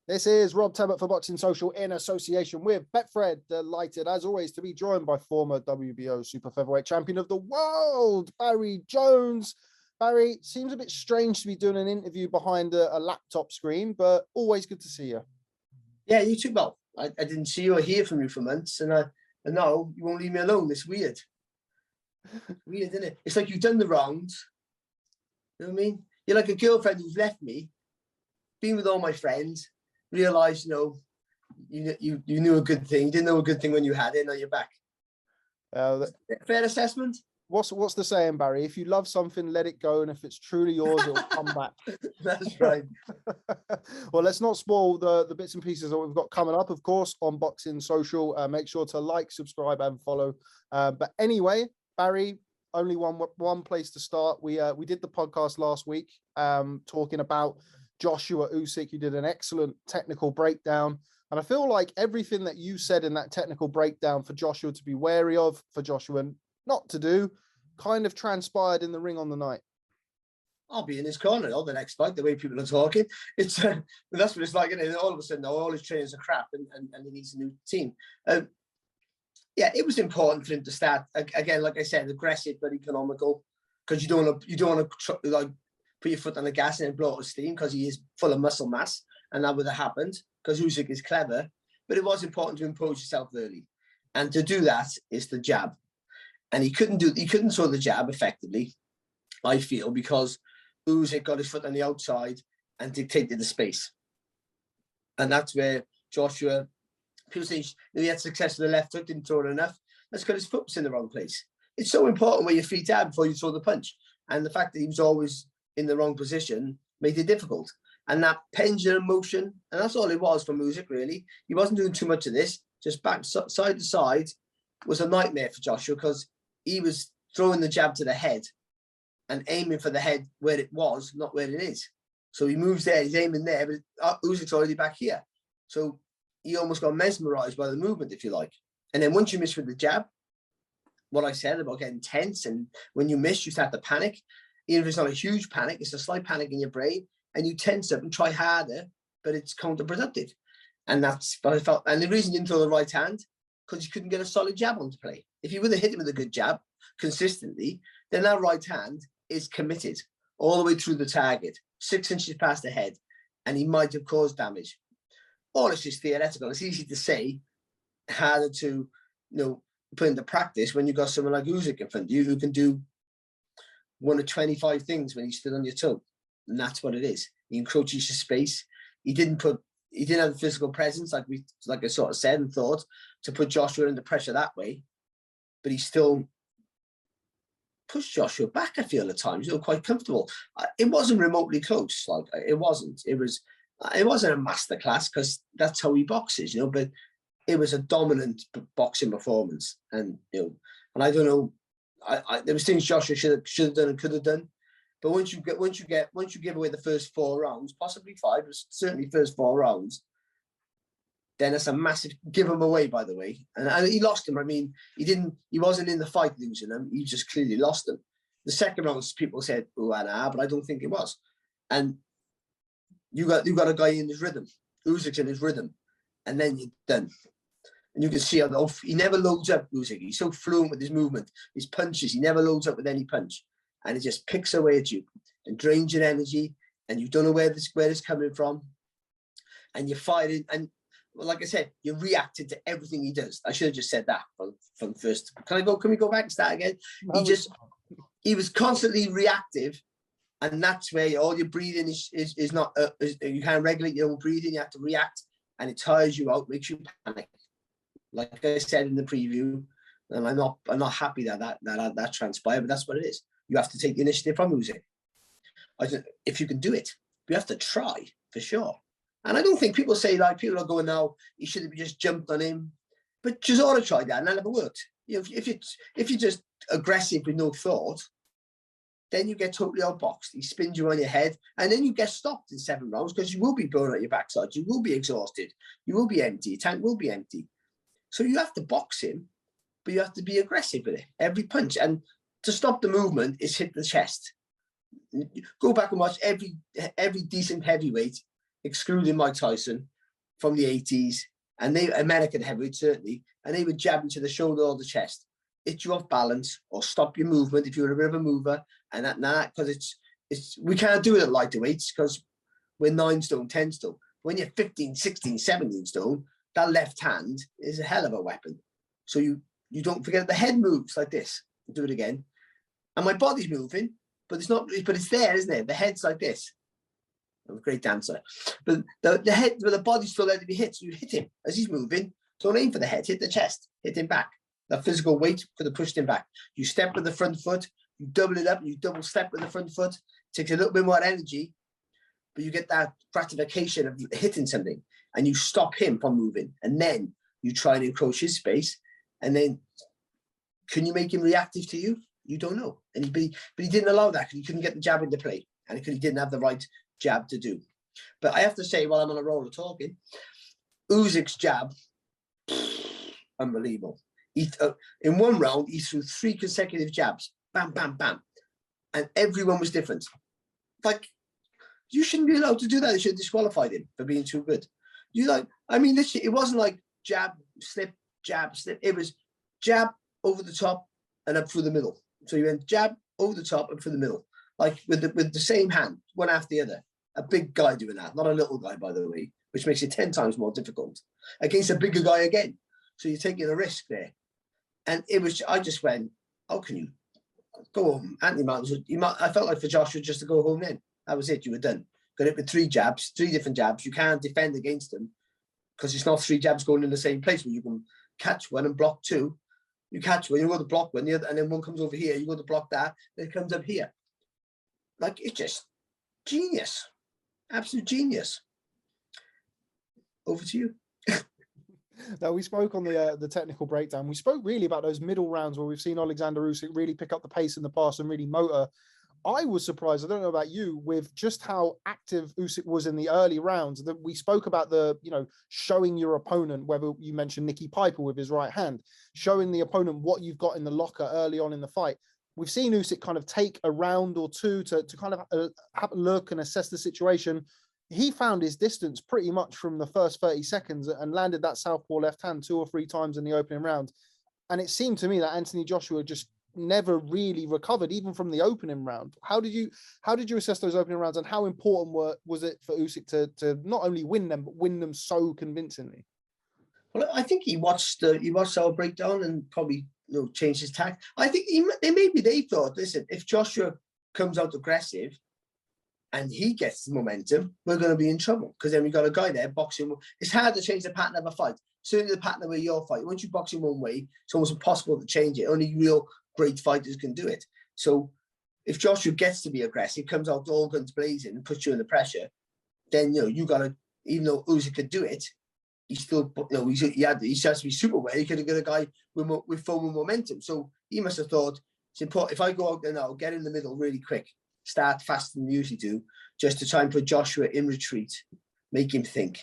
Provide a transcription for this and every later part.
This is Rob Tebbutt for Boxing Social in association with Betfred. Delighted, as always, to be joined by former WBO super-featherweight champion of the world, Barry Jones. Barry, seems a bit strange to be doing an interview behind a laptop screen, but always good to see you. Yeah, you too, Bob. I didn't see you or hear from you for months, and now you won't leave me alone. It's weird. Weird, isn't it? It's like you've done the rounds. You know what I mean? You're like a girlfriend who's left me, been with all my friends, realised, you knew a good thing. You didn't know a good thing when you had it, now you're back. Fair assessment? What's the saying, Barry? If you love something, let it go, and if it's truly yours, it'll come back. That's right. Well, let's not spoil the bits and pieces that we've got coming up, of course, on Boxing Social. Make sure to like, subscribe, and follow. But anyway, Barry, only one place to start. We did the podcast last week, talking about Joshua Usyk. You did an excellent technical breakdown. And I feel like everything that you said in that technical breakdown for Joshua to be wary of, for Joshua not to do, kind of transpired in the ring on the night. I'll be in his corner all the next fight, the way people are talking. It's that's what it's like, isn't it? All of a sudden, all his trainers are crap and he needs a new team. Yeah, it was important for him to start, again, like I said, aggressive but economical, because you don't want to like put your foot on the gas and then blow out his steam, because he is full of muscle mass, and that would have happened because Usyk is clever. But it was important to impose yourself early, and to do that is the jab. And he couldn't throw the jab effectively, I feel, because Usyk got his foot on the outside and dictated the space. And that's where Joshua, people say he had success with the left hook, didn't throw it enough. That's because his foot was in the wrong place. It's so important where your feet are before you throw the punch. And the fact that he was always in the wrong position made it difficult. And that pendulum motion, and that's all it was from Usyk, really. He wasn't doing too much of this, just back side to side, was a nightmare for Joshua, because he was throwing the jab to the head and aiming for the head where it was, not where it is. So he moves there, he's aiming there, but Usyk's already back here. So he almost got mesmerized by the movement, if you like. And then once you miss with the jab, what I said about getting tense, and when you miss, you start to panic. Even if it's not a huge panic, it's a slight panic in your brain, and you tense up and try harder, but it's counterproductive. And that's what I felt. And the reason he didn't throw the right hand, because he couldn't get a solid jab onto play. If you would have hit him with a good jab consistently, then that right hand is committed all the way through the target, 6 inches past the head, and he might have caused damage. All it's just theoretical. It's easy to say, harder to put into practice when you've got someone like Usyk in front of you who can do one of 25 things when he's stood on your toe. And that's what it is. He encroaches your space. He didn't have the physical presence, like I sort of said and thought, to put Joshua under pressure that way. But he still pushed Joshua back, I feel, at times. Quite comfortable. It wasn't remotely close. It wasn't. It wasn't a masterclass, because that's how he boxes, but it was a dominant boxing performance. And, and I don't know, there was things Joshua should have done and could have done. But once you give away the first 4 rounds, possibly 5, but certainly first 4 rounds, then it's a massive give him away, by the way. And he lost him. I mean, he wasn't in the fight losing him. He just clearly lost him. The second round, people said, oh, nah, but I don't think it was. And you got a guy in his rhythm. Usyk's in his rhythm. And then you're done. And you can see how he never loads up, Usyk. He's so fluent with his movement. His punches, he never loads up with any punch. And it just picks away at you and drains your energy. And you don't know where it's coming from. And you're fighting. And well, like I said, you're reacting to everything he does. I should have just said that from first. Can we go back and start again? He was constantly reactive. And that's where all your breathing is not, you can't regulate your own breathing. You have to react, and it tires you out, makes you panic. Like I said in the preview, and I'm not happy that transpired, but that's what it is. You have to take the initiative from Usyk. If you can do it, you have to try, for sure. And I don't think people say, people are going now, he should have just jumped on him. But just ought to try that, and that never worked. If you're just aggressive with no thought, then you get totally outboxed. He spins you on your head, and then you get stopped in 7 rounds, because you will be blown out your backside. You will be exhausted. You will be empty. Your tank will be empty. So you have to box him, but you have to be aggressive with it. Every punch. And to stop the movement is hit the chest. Go back and watch every decent heavyweight, excluding Mike Tyson, from the 80s, and they American heavyweight certainly, and they would jab you to the shoulder or the chest, hit you off balance or stop your movement if you're a bit of a mover, and that because it's we can't do it at lightweights because we're 9 stone, 10 stone. When you're 15, 16, 17 stone, that left hand is a hell of a weapon. So you don't forget the head moves like this. Do it again, and my body's moving, but it's not. But it's there, isn't it? The head's like this. I'm a great dancer, but the head, but the body's still there to be hit. So you hit him as he's moving. Don't aim for the head. Hit the chest. Hit him back. That physical weight could have pushed him back. You step with the front foot. You double it up. You double step with the front foot. Takes a little bit more energy, but you get that gratification of hitting something, and you stop him from moving. And then you try and encroach his space. And then, can you make him reactive to you? You don't know. And but he didn't allow that because he couldn't get the jab into play, and because he didn't have the right jab to do. But I have to say, while I'm on a roll of talking, Usyk's jab, unbelievable. In one round, he threw 3 consecutive jabs, bam, bam, bam, and everyone was different. Like, you shouldn't be allowed to do that. They should have disqualified him for being too good. It wasn't like jab, slip, jab, slip. It was jab over the top and up through the middle. So you went jab over the top and through the middle, like with the same hand, one after the other. A big guy doing that, not a little guy, by the way, which makes it 10 times more difficult against a bigger guy again. So you're taking a risk there. And I just went, how can you go home? Anthony Martin, I felt like for Joshua just to go home then. That was it, you were done. Got it with 3 jabs, 3 different jabs. You can't defend against them because it's not 3 jabs going in the same place where you can catch one and block 2. You catch one, you go to block one, and then one comes over here, you go to block that, then it comes up here. Like, it's just genius. Absolute genius. Over to you. Now, we spoke on the technical breakdown. We spoke really about those middle rounds where we've seen Alexander Usyk really pick up the pace in the past and really motor. I was surprised, I don't know about you, with just how active Usyk was in the early rounds. That we spoke about showing your opponent, whether you mentioned Nicky Piper with his right hand, showing the opponent what you've got in the locker early on in the fight. We've seen Usyk kind of take a round or two to kind of have a look and assess the situation. He found his distance pretty much from the first 30 seconds and landed that southpaw left hand 2 or 3 times in the opening round. And it seemed to me that Anthony Joshua just never really recovered, even from the opening round. How did you assess those opening rounds, and how important was it for Usyk to not only win them, but win them so convincingly? Well, I think he watched our breakdown and probably changed his tack. I think they thought, listen, if Joshua comes out aggressive and he gets the momentum, we're going to be in trouble, because then we got a guy there boxing. It's hard to change the pattern of a fight. Certainly the pattern of your fight. Once you box in one way, it's almost impossible to change it. Only real great fighters can do it. So if Joshua gets to be aggressive, comes out all guns blazing and puts you under pressure, then you got to, even though Usyk could do it, he still, he has to be super well. He could have got a guy with full momentum. So he must have thought, it's important if I go out there now, get in the middle really quick, start faster than you usually do, just to try and put Joshua in retreat, make him think.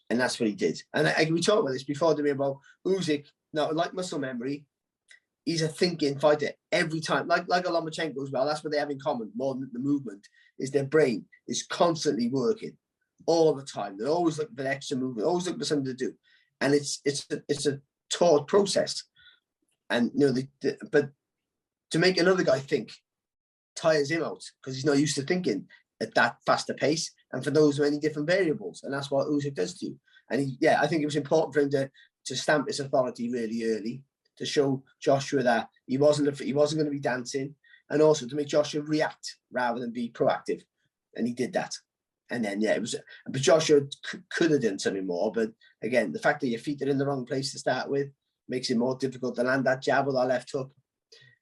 And that's what he did. And we talked about this before, didn't we, about Usyk. Now, like muscle memory, he's a thinking fighter every time. Like a Lomachenko as well. That's what they have in common more than the movement, is their brain is constantly working all the time. They're always looking for extra movement, always looking for something to do. And it's a taught process. And but to make another guy think tires him out, because he's not used to thinking at that faster pace and for those many different variables. And that's what Usyk does to you. And I think it was important for him to stamp his authority really early, to show Joshua that he wasn't going to be dancing, and also to make Joshua react rather than be proactive. And he did that. And then, but Joshua could have done something more. But again, the fact that your feet are in the wrong place to start with makes it more difficult to land that jab with our left hook.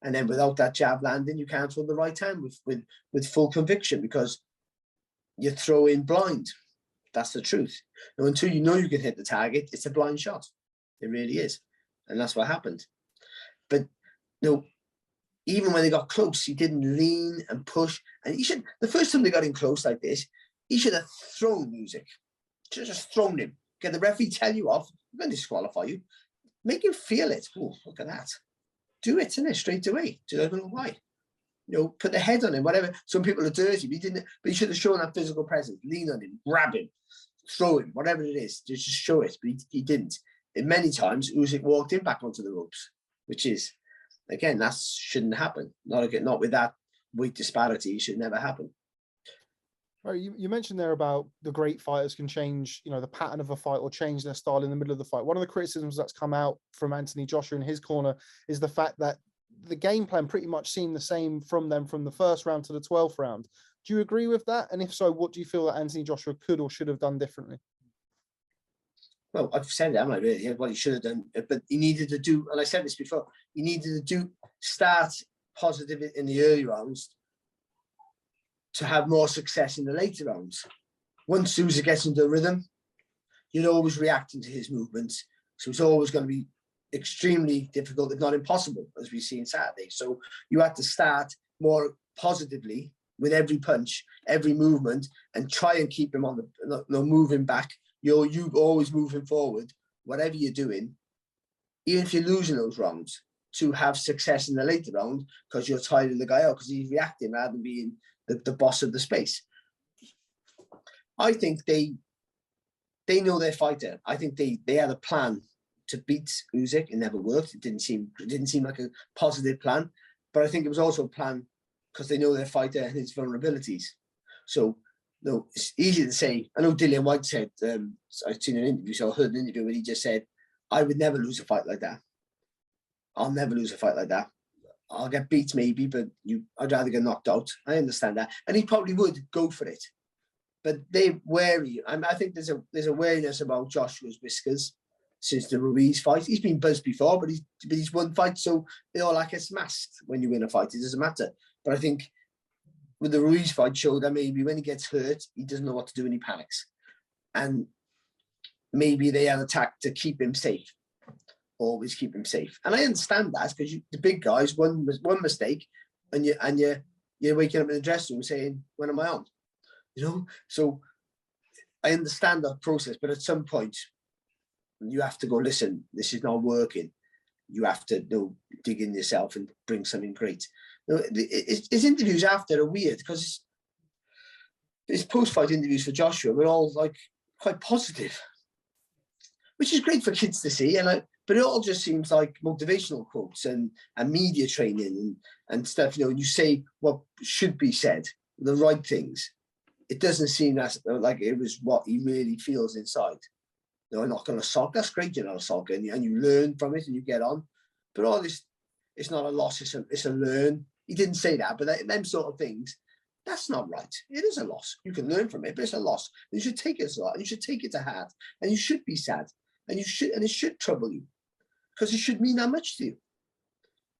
And then without that jab landing, you can't throw the right hand with full conviction, because you're throwing blind. That's the truth. Now, until you know you can hit the target, it's a blind shot. It really is. And that's what happened. But even when they got close, he didn't lean and push. And the first time they got in close like this, he should have thrown Usyk. Should have just thrown him. Get the referee tell you off. I'm going to disqualify you. Make him feel it. Oh, look at that. Do it, innit? Straight away. I don't know why. Put the head on him, whatever. Some people are dirty, but he didn't. But he should have shown that physical presence. Lean on him, grab him, throw him, whatever it is, just show it. But he didn't. And many times, Usyk walked him back onto the ropes, which is, again, that shouldn't happen. Not with that weight disparity. It should never happen. Right, you mentioned there about the great fighters can change, you know, the pattern of a fight or change their style in the middle of the fight. One of the criticisms that's come out from Anthony Joshua in his corner is the fact that the game plan pretty much seemed the same from them from the first round to the 12th round. Do you agree with that? And if so, what do you feel that Anthony Joshua could or should have done differently? Well, I've said it, haven't I, really? What he should have done. But he needed to do, and I said this before, he needed to start positive in the early rounds to have more success in the later rounds. Once Usyk gets into a rhythm, you're always reacting to his movements. So it's always going to be extremely difficult, if not impossible, as we see in Saturday. So you have to start more positively with every punch, every movement, and try and keep him on the moving back. You always moving forward, whatever you're doing, even if you're losing those rounds, to have success in the later round because you're tiring the guy out because he's reacting rather than being the boss of the space. I think they know their fighter. I think they had a plan to beat Usyk. It never worked. It didn't seem like a positive plan. But I think it was also a plan because they know their fighter and his vulnerabilities. So no, it's easy to say. I know Dillian White said, I've seen an interview, so I heard an interview where he just said, I would never lose a fight like that. I'll never lose a fight like that. I'll get beat maybe, but I'd rather get knocked out. I understand that. And he probably would go for it. But they're wary. I think there's a wariness about Joshua's whiskers since the Ruiz fight. He's been buzzed before, but he's won fights, so they all like it's masked when you win a fight. It doesn't matter. But I think with the Ruiz fight showed that maybe when he gets hurt, he doesn't know what to do and he panics. And maybe they had attacked to keep him safe. Always keep him safe. And I understand that because the big guys, one mistake, and you're waking up in the dressing room saying, when am I on? You know? So I understand that process, but at some point you have to go, listen, this is not working. You have to dig in yourself and bring something great. His interviews after are weird because his post-fight interviews for Joshua were all like quite positive, which is great for kids to see. But it all just seems like motivational quotes and media training and stuff. You say what should be said, the right things. It doesn't seem like it was what he really feels inside. I'm not going to sulk. That's great, you're not a sulk, and you learn from it and you get on. But all this, it's not a loss. It's a learn. He didn't say that, but them sort of things, that's not right. It is a loss. You can learn from it, but it's a loss. And you should take it as a lot. And you should take it to heart. And you should be sad. And it should trouble you. Because it should mean that much to you.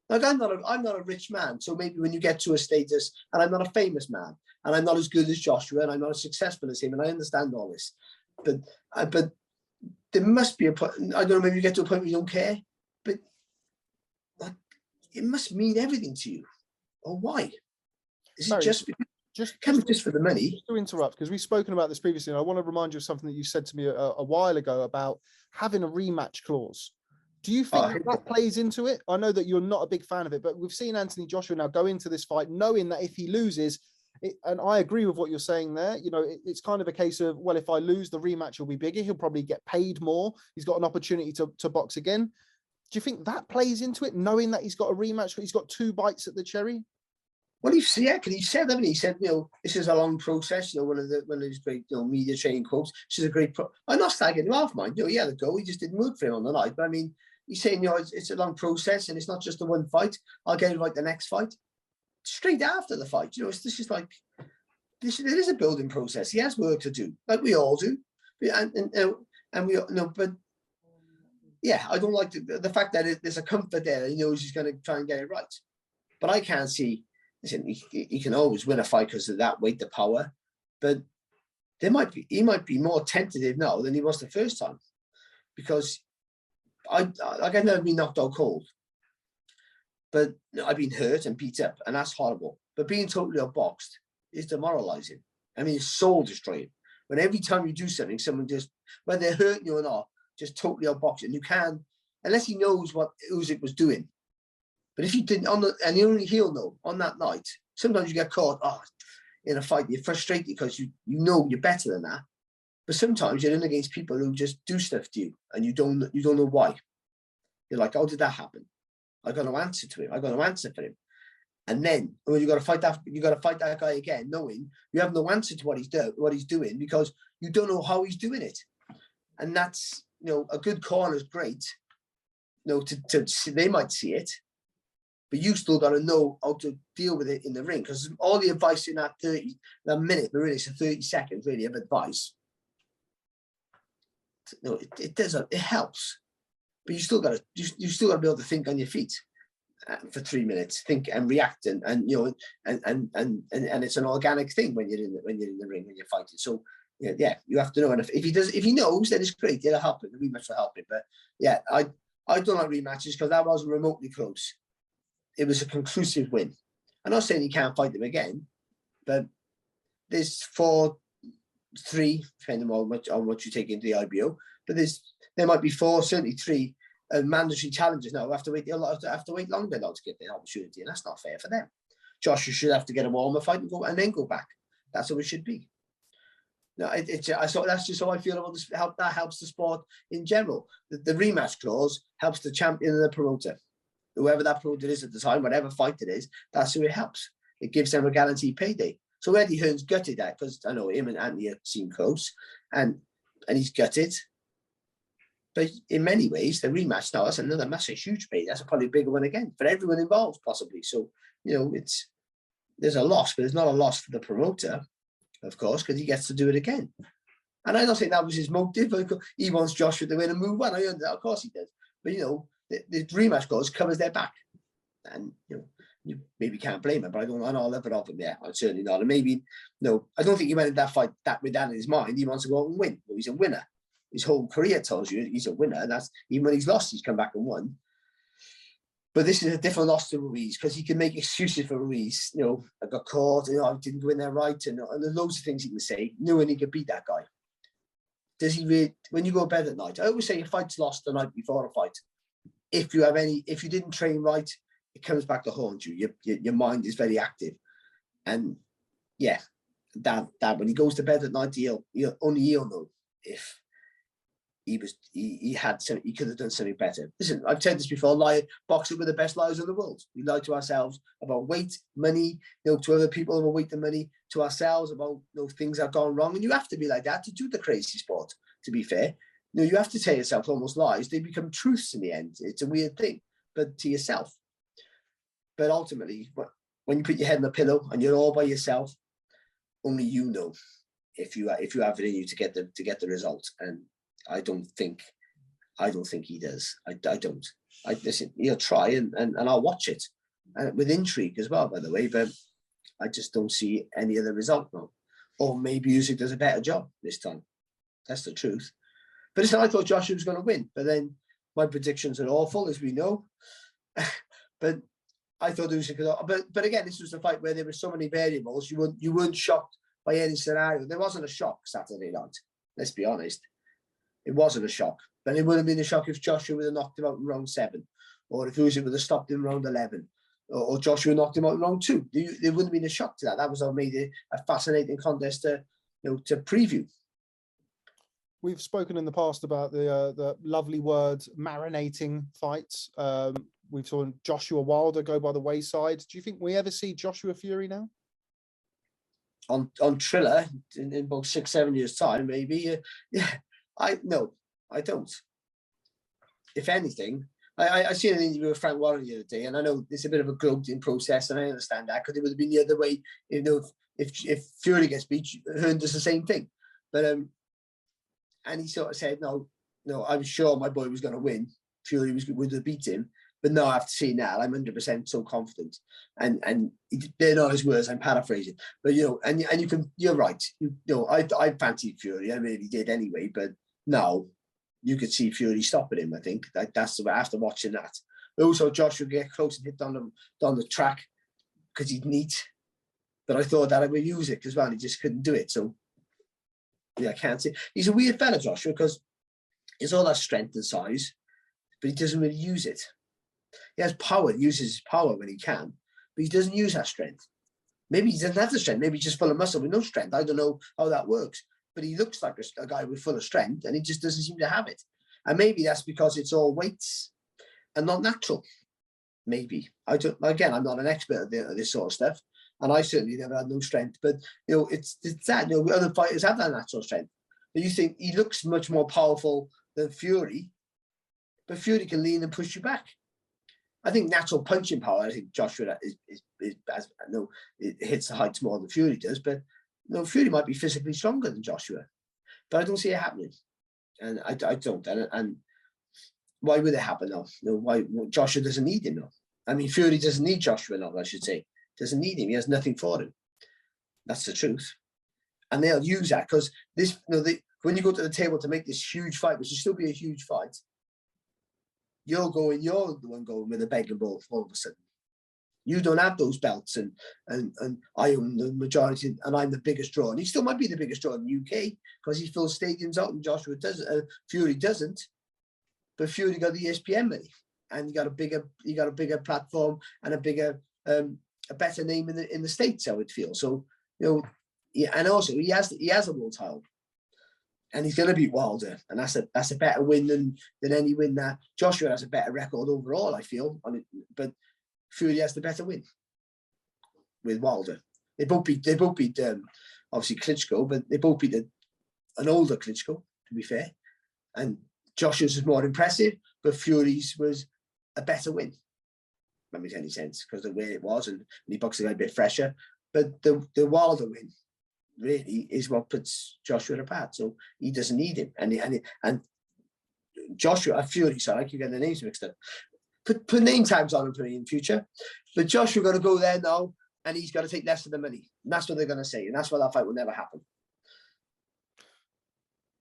Like I'm not a rich man, so maybe when you get to a status, and I'm not a famous man, and I'm not as good as Joshua, and I'm not as successful as him, and I understand all this, but there must be a point. I don't know, maybe you get to a point where you don't care, but like, it must mean everything to you. Or why? Is it just for the money? Just to interrupt, because we've spoken about this previously, and I want to remind you of something that you said to me a while ago about having a rematch clause. Do you think that plays into it? I know that you're not a big fan of it, but we've seen Anthony Joshua now go into this fight knowing that if he loses, and I agree with what you're saying there, it's kind of a case of, well, if I lose, the rematch will be bigger. He'll probably get paid more. He's got an opportunity to box again. Do you think that plays into it, knowing that he's got a rematch, but he's got 2 bites at the cherry? Well, he said, haven't he? He said, this is a long process. One of his great, media training quotes. This is a great. I'm not slagging him off, mind. He had a go. He just didn't work for him on the night. But I mean, he's saying, it's a long process, and it's not just the one fight. I'll get it right the next fight. Straight after the fight, this is like, it is a building process. He has work to do, like we all do, and we but yeah, I don't like the fact that there's a comfort there. He knows he's going to try and get it right, but I can't see. Listen, he can always win a fight because of that weight, the power, but he might be more tentative now than he was the first time, because I've never been knocked out cold, but I've been hurt and beat up, and that's horrible. But being totally outboxed is demoralizing. I mean, it's soul destroying. When every time you do something, someone just, whether they're hurting you or not, just totally outbox you. And you can, unless he knows what Usyk was doing. But if you didn't, and only he'll know on that night, sometimes you get caught in a fight, you're frustrated because you know you're better than that. But sometimes you're in against people who just do stuff to you and you don't know why. You're like, how did that happen? I got no answer to him. I got no answer for him. And then when you got to fight that guy again, knowing you have no answer to what he's doing because you don't know how he's doing it. And that's, a good corner is great. To see, they might see it, but you still got to know how to deal with it in the ring, because all the advice in that minute, but really it's a 30 seconds really of advice. It doesn't. It helps, but you still got to be able to think on your feet for 3 minutes, think and react, and it's an organic thing when you're in the ring, when you're fighting. So yeah, you have to know. And if he knows, then it's great. It'll help him. The rematch will help him. But yeah, I don't like rematches because that wasn't remotely close. It was a conclusive win. I'm not saying you can't fight them again, but there's 4-3, depending on what you take into the IBO. But there might be 4, certainly 3 mandatory challenges now. Have to wait longer now to get the opportunity, and that's not fair for them. Joshua should have to get a warmer fight and then go back. That's how it should be. No, that's just how I feel about this. That helps the sport in general. The rematch clause helps the champion and the promoter, whoever that promoter is at the time, whatever fight it is. That's who it helps. It gives them a guaranteed payday. So Eddie Hearn's gutted that, because I know him and Anthony seem close, and he's gutted. But in many ways, the rematch now, that's another massive, huge payday. That's probably a bigger one again for everyone involved, possibly. So there's a loss, but there's not a loss for the promoter, of course, because he gets to do it again. And I don't think that was his motive. He wants Joshua to win and move on. I understand, of course he does. But the rematch clause covers their back, and you maybe can't blame him. But I don't know all of it of him. Yeah, I'm certainly not. And maybe I don't think he went in that fight with that in his mind. He wants to go out and win. He's a winner. His whole career tells you he's a winner. And that's even when he's lost, he's come back and won. But this is a different loss to Ruiz, because he can make excuses for Ruiz. I got caught, I didn't go in there right, and there's loads of things he can say, knowing he could beat that guy. Does he really, when you go to bed at night, I always say a fight's lost the night before a fight. If you didn't train right, it comes back to haunt you. Your mind is very active. And yeah, that when he goes to bed at night, only he'll know if he could have done something better. Listen, I've said this before, boxers were the best liars in the world. We lie to ourselves about weight, money, to other people about weight and money, to ourselves about things that have gone wrong. And you have to be like that to do the crazy sport, to be fair. You have to tell yourself almost lies. They become truths in the end. It's a weird thing, but to yourself. But ultimately, when you put your head on a pillow and you're all by yourself, only you know if you have it in you to get the result. And I don't think he does. I don't. Listen, he'll try and I'll watch it, with intrigue as well, by the way. But I just don't see any other result now. Or maybe Usyk does a better job this time. That's the truth. But listen, I thought Joshua was going to win, but then my predictions are awful, as we know. But I thought Usyk. But again, this was a fight where there were so many variables. You weren't shocked by any scenario. There wasn't a shock Saturday night. Let's be honest. It wasn't a shock. But it would have been a shock if Joshua would have knocked him out in round 7, or if Usyk would have stopped him in round 11, or Joshua knocked him out in round 2. There wouldn't have been a shock to that. That was what made it a fascinating contest to preview. We've spoken in the past about the lovely word marinating fights. We've seen Joshua Wilder go by the wayside. Do you think we ever see Joshua Fury now? On Triller in about 6-7 years' time, maybe. Yeah. I don't. If anything, I seen an interview with Frank Warren the other day, and I know it's a bit of a gloating process, and I understand that, because it would have been the other way. If Fury gets beat, Hearn does the same thing. But and he sort of said, no, I was sure my boy was going to win. Fury would have beat him, but no, after seeing that, I'm 100% so confident. And they're not his words. I'm paraphrasing, but and you can. You're right. I fancied Fury. I really did anyway. But now you could see Fury stopping him. I think that's after watching that. Also, Josh would get close and hit down the track because he's neat. But I thought that I would use it as well. He just couldn't do it. So yeah, I can't see. He's a weird fella, Joshua, because he's all that strength and size, but he doesn't really use it. He has power, uses his power when he can, but he doesn't use that strength. Maybe he doesn't have the strength. Maybe he's just full of muscle with no strength. I don't know how that works. but he looks like a guy with full of strength, and he just doesn't seem to have it. And maybe that's because it's all weights and not natural. Maybe. I don't. Again, I'm not an expert at this sort of stuff, and I certainly never had no strength. But it's that. Other fighters have that natural strength. But you think he looks much more powerful than Fury, but Fury can lean and push you back. I think natural punching power. I think Joshua is as I know it hits the heights more than Fury does, but Fury might be physically stronger than Joshua, but I don't see it happening, and I don't. And why would it happen now? Why Joshua doesn't need him now? I mean, Fury doesn't need Joshua now. I should say, doesn't need him. He has nothing for him. That's the truth, and they'll use that because this. When you go to the table to make this huge fight, which will still be a huge fight, you're the one going with a begging bowl all of a sudden. You don't have those belts, and I own the majority, and I'm the biggest draw. And he still might be the biggest draw in the UK because he fills stadiums out, and Joshua doesn't. Fury doesn't, but Fury got the ESPN money, and he got a bigger platform and a better name in the States. I would feel so. And also he has a world title. And he's going to beat Wilder, and that's a better win than any win that Joshua has a better record overall. I feel on it, but Fury has the better win with Wilder. They both beat obviously Klitschko, but they both beat an older Klitschko, to be fair. And Joshua's was more impressive, but Fury's was a better win. That makes any sense because the way it was, and he boxed a guy a bit fresher. But the Wilder win really is what puts Joshua apart. So he doesn't need him, and Joshua Fury. Sorry, I keep getting the names mixed up. Put name tags on him for me in future. But Joshua got to go there now, and he's got to take less of the money. And that's what they're going to say, and that's why that fight will never happen.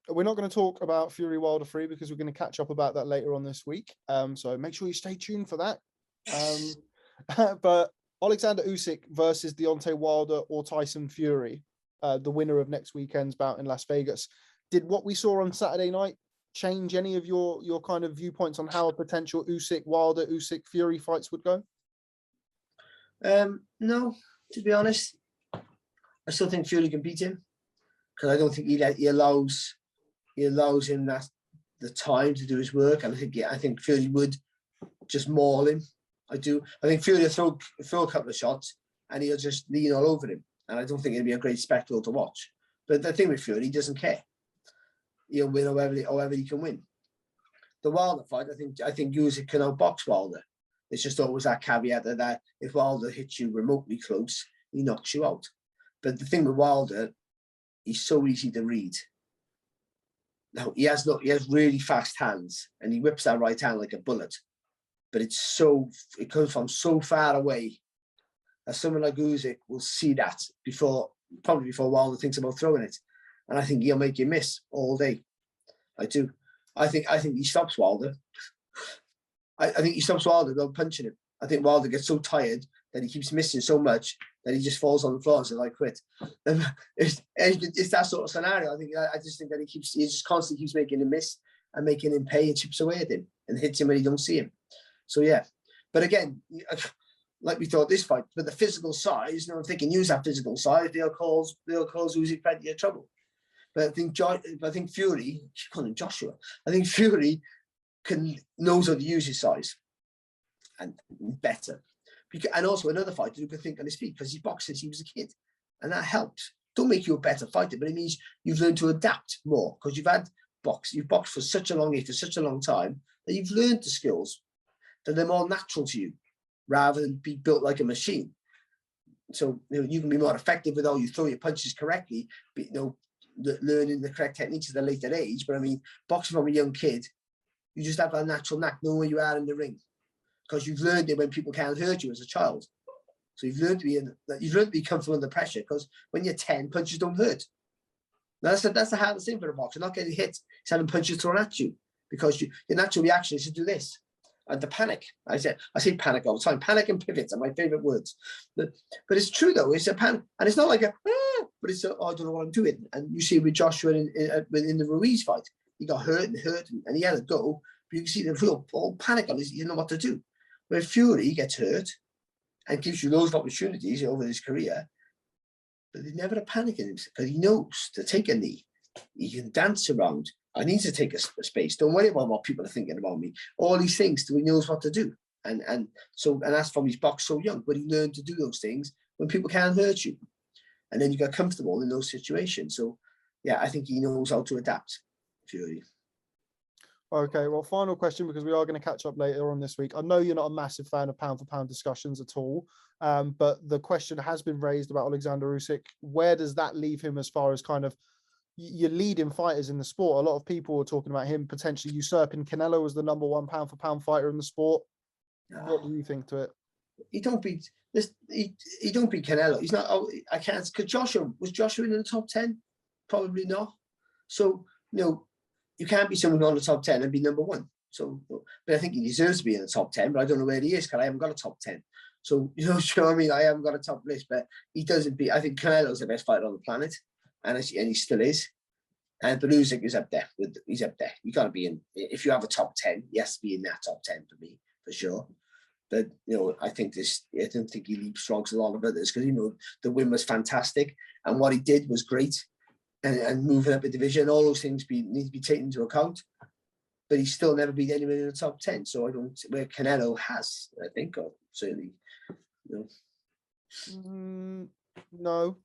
We're not going to talk about Fury Wilder 3 because we're going to catch up about that later on this week. So make sure you stay tuned for that. But Alexander Usyk versus Deontay Wilder or Tyson Fury, the winner of next weekend's bout in Las Vegas. Did what we saw on Saturday night change any of your kind of viewpoints on how a potential Usyk-Wilder, Usyk-Fury fights would go? No, to be honest. I still think Fury can beat him because I don't think he allows him the time to do his work. And I think Fury would just maul him. I do. I think Fury will throw a couple of shots and he'll just lean all over him. And I don't think it'll be a great spectacle to watch. But the thing with Fury, he doesn't care. He'll win however he can win. The Wilder fight, I think Usyk can outbox Wilder. It's just always that caveat that if Wilder hits you remotely close, he knocks you out. But the thing with Wilder, he's so easy to read. Now he has really fast hands, and he whips that right hand like a bullet. But it comes from so far away that someone like Usyk will see that probably before Wilder thinks about throwing it. And I think he'll make you miss all day. I do. I think he stops Wilder. I think he stops Wilder without punching him. I think Wilder gets so tired that he keeps missing so much that he just falls on the floor and says, "I quit." It's that sort of scenario. I just think that he just constantly keeps making him miss and making him pay and chips away at him and hits him when he don't see him. So yeah, but again, like we thought this fight, but the physical size, I'm thinking use that physical size, they'll cause Usyk plenty of trouble. But I think Fury, keep calling him Joshua. I think Fury knows how to use his size and better. And also another fighter who can think on his feet because he's boxed since he was a kid, and that helps. Don't make you a better fighter, but it means you've learned to adapt more because you've boxed for such a long age, for such a long time that you've learned the skills that they're more natural to you, rather than be built like a machine. So you can be more effective with how you throw your punches correctly, but learning the correct techniques at a later age. But I mean, boxing from a young kid, you just have that natural knack, knowing where you are in the ring, because you've learned it when people can't hurt you as a child. So you've learned to be comfortable under pressure, because when you're 10, punches don't hurt. Now that's the hardest thing for a boxer, not getting hit. It's having punches thrown at you, because your natural reaction is to do this. And the panic. I say panic all the time. Panic and pivots are my favorite words. But it's true though. It's a panic, and it's not like but it's I don't know what I'm doing. And you see with Joshua in the Ruiz fight, he got hurt, and he had to go. But you can see the real panic on his. You know what to do. Where Fury gets hurt and gives you loads of opportunities over his career, but there's never a panic in him because he knows to take a knee He can dance around. I need to take a space. Don't worry about what people are thinking about me. All these things, he knows what to do. And that's from his box so young, but he learned to do those things when people can't hurt you. And then you get comfortable in those situations. So, yeah, I think he knows how to adapt, Fury. Okay, well, final question, because we are going to catch up later on this week. I know you're not a massive fan of pound-for-pound discussions at all, but the question has been raised about Alexander Usyk. Where does that leave him as far as kind of your leading fighters in the sport? A lot of people are talking about him potentially usurping Canelo as the number one pound-for-pound fighter in the sport. What do you think to it? He don't beat this. He don't beat Canelo. He's not. I can't. Because Joshua in the top 10? Probably not. So you can't be someone on the top 10 and be number one. So, but I think he deserves to be in the top 10. But I don't know where he is because I haven't got a top 10. So sure. I mean, I haven't got a top list, but he doesn't beat. I think Canelo's the best fighter on the planet, and he still is. And but Usyk is up there. He's up there. You got to be in. If you have a top 10, he has to be in that top 10 for me, for sure. But I think I don't think he leapfrogs a lot of others because the win was fantastic and what he did was great, and moving up a division, all those things need to be taken into account. But he's still never beat anyone in the top 10. So I don't where Canelo has, I think, or certainly, no.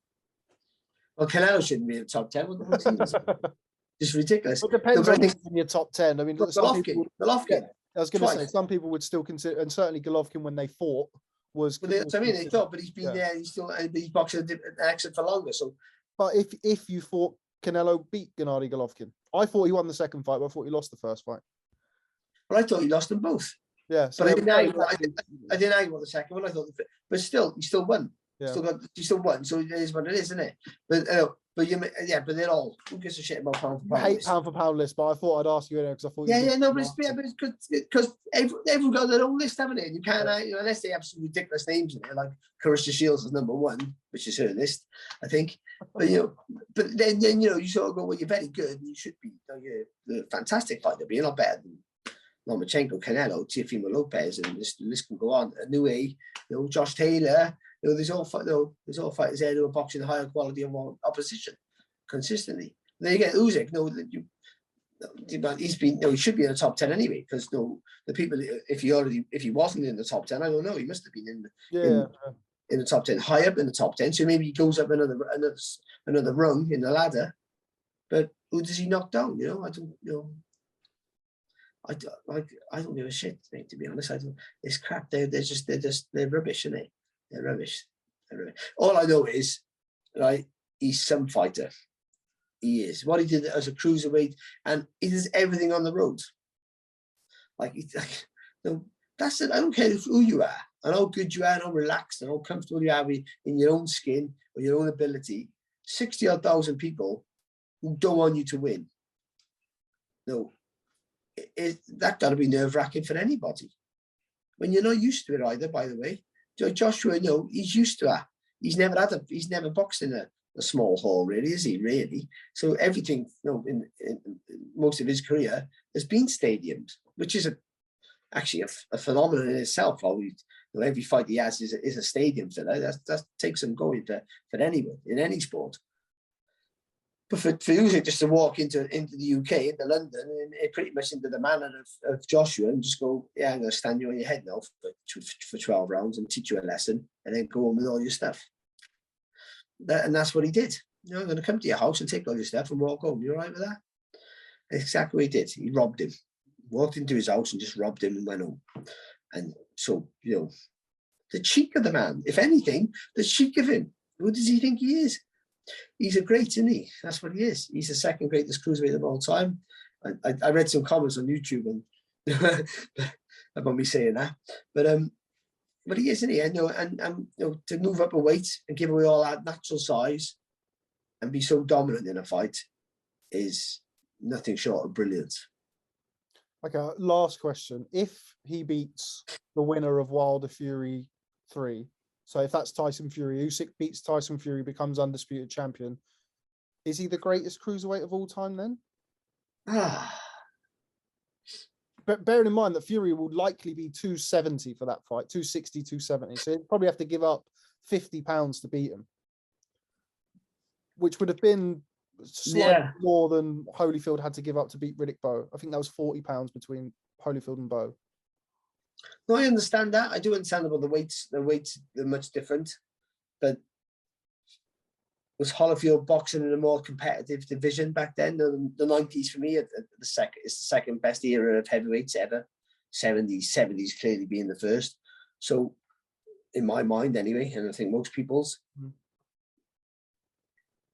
Well, Canelo shouldn't be in the top 10. What the fuck is just ridiculous. It depends on who's in your top 10. I mean, Golovkin. I was going to say some people would still consider, and certainly Golovkin when they fought was. But I mean, they thought, but he's been there. He's still he's boxing an exit for longer. So, but if you thought Canelo beat Gennady Golovkin, I thought he won the second fight, but I thought he lost the first fight. Well, I thought he lost them both. Yeah, so but I didn't argue about the second one. I thought, but still, he still won. Yeah. He still won. So it is what it is, isn't it? But but they're all. Who gives a shit about pound for pound? I hate pound for pound list, but I thought I'd ask you anyway because I thought. But it's good because everyone got their own list, haven't they? And you can't, unless they have some ridiculous names in there, like Carissa Shields is number one, which is her list, I think. But but then you sort of go, well, you're very good. You should be. You're a fantastic fighter, but you're not better than Lomachenko, Canelo, Teofimo Lopez, and the list can go on. Anyway, Josh Taylor. There's all fighters there who are boxing higher quality of opposition consistently. And then you get Usyk. He's been. He should be in the top 10 anyway. Because the people, if he wasn't in the top 10, I don't know. He must have been in the top 10, high up in the top 10. So maybe he goes up another rung in the ladder. But who does he knock down? I don't. I don't give a shit, mate, to be honest. It's crap. They're rubbish, aren't they? They're rubbish. All I know is, right, he's some fighter. He is. What he did as a cruiserweight, and he does everything on the road. That's it. I don't care who you are, and how good you are, and how relaxed and how comfortable you are in your own skin or your own ability. 60,000 odd people who don't want you to win. That got to be nerve-wracking for anybody. When you're not used to it either, by the way. Joshua, he's used to that. He's never boxed in a small hall, really, is he? Really? So everything, in most of his career has been stadiums, which is actually a phenomenon in itself. Every fight he has is a stadium filler. That takes some going for anyone in any sport. But for Usyk just to walk into the UK, into London, and pretty much into the manner of Joshua, and just go, I'm going to stand you on your head now for 12 rounds and teach you a lesson, and then go home with all your stuff. And that's what he did. I'm going to come to your house and take all your stuff and walk home. You all right with that? That's exactly what he did. He robbed him. Walked into his house and just robbed him and went home. And so, the cheek of the man, if anything, the cheek of him. Who does he think he is? He's a great, isn't he? That's what he is. He's the second greatest cruiserweight of all time. I read some comments on YouTube and about me saying that, but he is, isn't he? And to move up a weight and give away all that natural size and be so dominant in a fight is nothing short of brilliant. Okay, last question. If he beats the winner of Wilder Fury 3, so if that's Tyson Fury, Usyk beats Tyson Fury, becomes undisputed champion, is he the greatest cruiserweight of all time then? But bearing in mind that Fury will likely be 270 for that fight, 260, 270. So he'd probably have to give up 50 pounds to beat him, which would have been slightly more than Holyfield had to give up to beat Riddick Bowe. I think that was 40 pounds between Holyfield and Bowe. No, I understand that. I do understand about the weights. The weights are much different, but was Holyfield boxing in a more competitive division back then? The 90s for me, it's the second best era of heavyweights ever. 70s clearly being the first. So, in my mind, anyway, and I think most people's. Mm.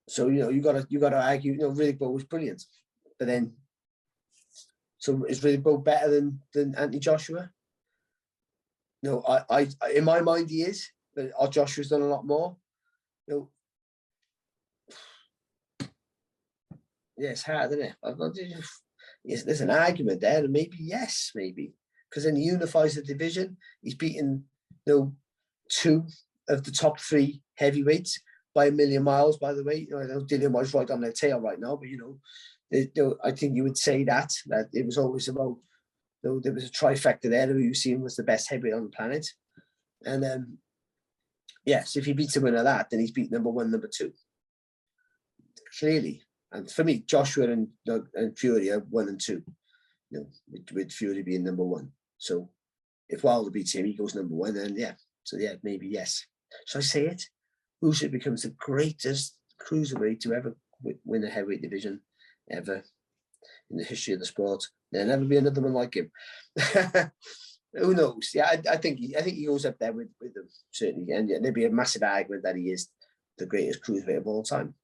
So you got to argue. Riddick Bowe was brilliant, but then, so is Riddick Bowe better than Anthony Joshua? No, I in my mind he is, but Joshua's done a lot more. Yeah, it's hard, isn't it? Yes, there's an argument there, and maybe because then he unifies the division. He's beaten two of the top three heavyweights by a million miles. By the way, I know Dillian White's right on their tail right now, but I think you would say that it was always about. There was a trifecta there. Fury-Usyk was the best heavyweight on the planet, and yes, if he beats a winner of that, then he's beat number one, number two, clearly. And for me, Joshua and Fury are 1 and 2, with Fury being number one. So if Wilder beats him, he goes number one, and maybe yes. Should I say it? Usyk becomes the greatest cruiserweight to ever win a heavyweight division ever in the history of the sport. There'll never be another one like him. Who knows? Yeah, I think he goes up there with them, certainly. And there'd be a massive argument that he is the greatest cruiserweight of all time.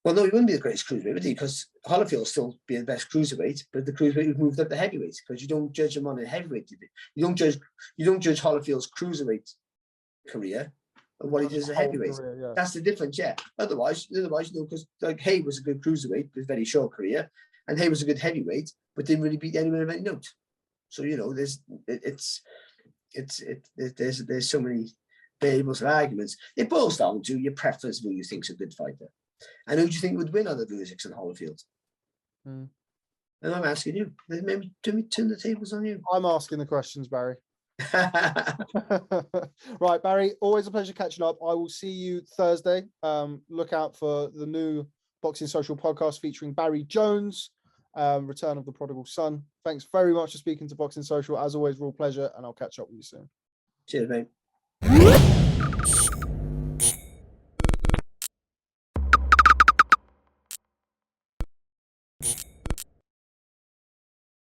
Well, no, he wouldn't be the greatest cruiserweight, would he? Because Holyfield will still be the best cruiserweight, but the cruiserweight would moved up to heavyweight, because you don't judge him on a heavyweight division. You don't judge Holyfield's cruiserweight career and what he does as a heavyweight. Career, yeah. That's the difference, yeah. Otherwise, because like Hay was a good cruiserweight with a very short career, and Hay was a good heavyweight, but didn't really beat anyone of any note. So there's so many variables and arguments. It boils down to your preference, who you think's a good fighter. And who do you think would win on the Usyk and Holyfield? And I'm asking you. Maybe turn the tables on you. I'm asking the questions, Barry. Right, Barry, always a pleasure catching up. I will see you Thursday. Look out for the new Boxing Social podcast featuring Barry Jones, Return of the Prodigal Son. Thanks very much for speaking to Boxing Social. As always, real pleasure, and I'll catch up with you soon. Cheers, mate.